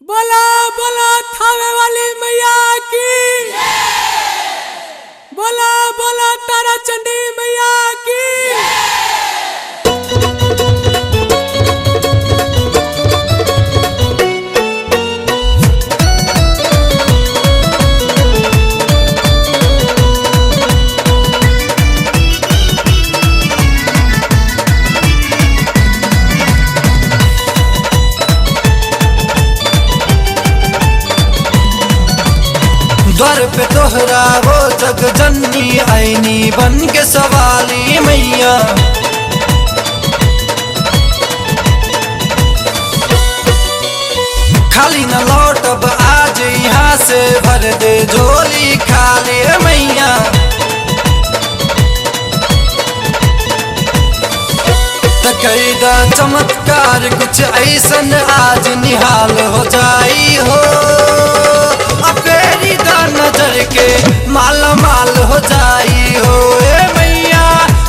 बोला बोला थावे वाली मैया की। बोला बोला तारा चंडी मैया की। द्वार पे तोहरा वो जग जननी आईनी बन के सवाली मैया। खाली न लौटब आज यहाँ से, भर दे झोली खाली मैया। तकैदा चमत्कार कुछ ऐसन आज निहाल हो जाई हो। फेरी दा नजर के माला माल हो जाई हो ए मैया।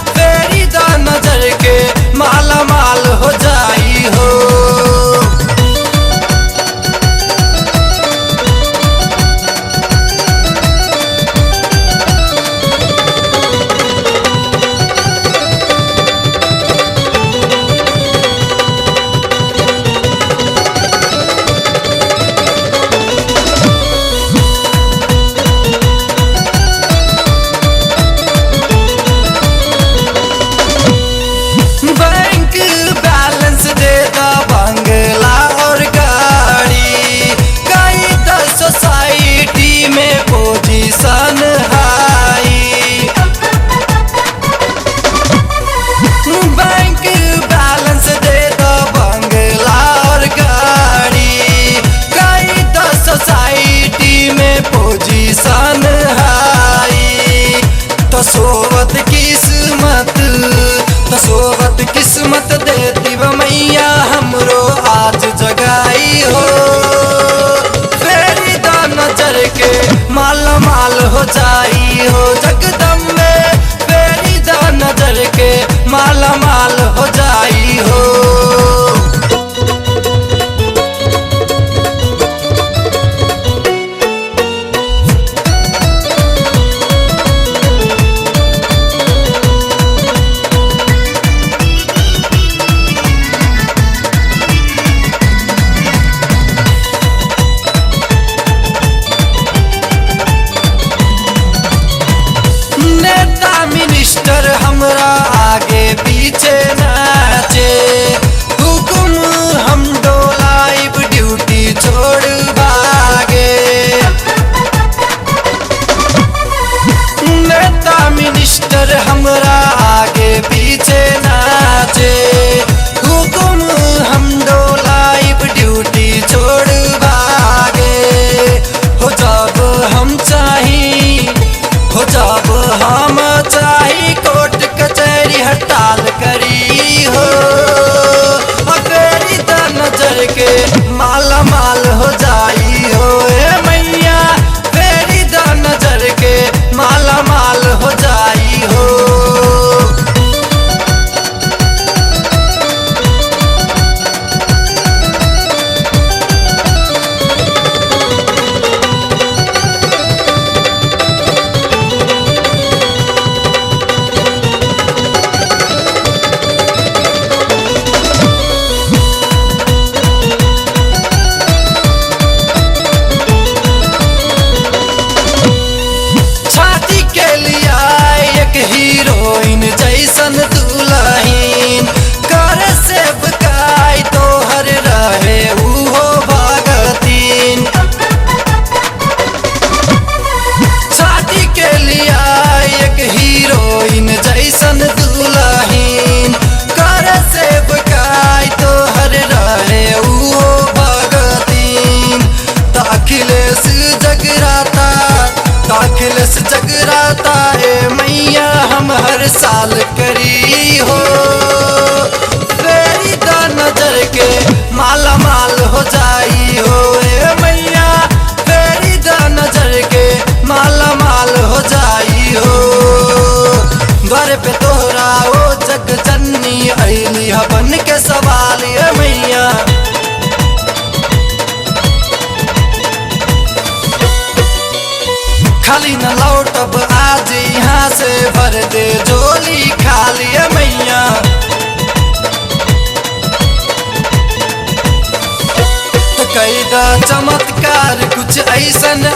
फेरी दा नजर के माला माल हो जाई हो। सोवत किस्मत देती व मैया हमरो आज जगाई हो। फेरी दा नजर के माला माल हो जाई हो जगदम्बे। फेरी दा नजर के माला माल हो जाई हो। मिनिस्टर हमरा आगे पीछे नाचे, हुकुम हम डोलाइब ड्यूटी छोड़ भागे। नेता मिनिस्टर हमरा आगे पीछे नाचे, हुकुम हम डोलाइब ड्यूटी छोड़ भागे। हो जब हम चाही, हो जब हम चाही कोर्ट कचहरी हड़ताल करी हो। फेरी दा नजर के माला माल हो जाई हो ए मैया। फेरी दा नजर के माला माल हो जाई हो। हीरोइन जैसन दुल्हन कर से बकाई तोहर रहे उहो भगतीन। शादी के लिया एक हीरोइन जैसन दुल्हन कर से बकाई तोहर रहे उहो भगतीन। अखिलेश जगराता, अखिलेश जगराता ए मैया हम हर साल करी हो। फेरी दा नजर के माला माल हो जाई हो ए मैया। फेरी दा नजर के माला माल हो जाई हो। द्वार पे तोहरा ओ जग जननी आईली बन के सवाल ए मैया। खाली न लौटब आज यहाँ से, भर दे झोली खाली मैया। तो कैदा चमत्कार कुछ ऐसन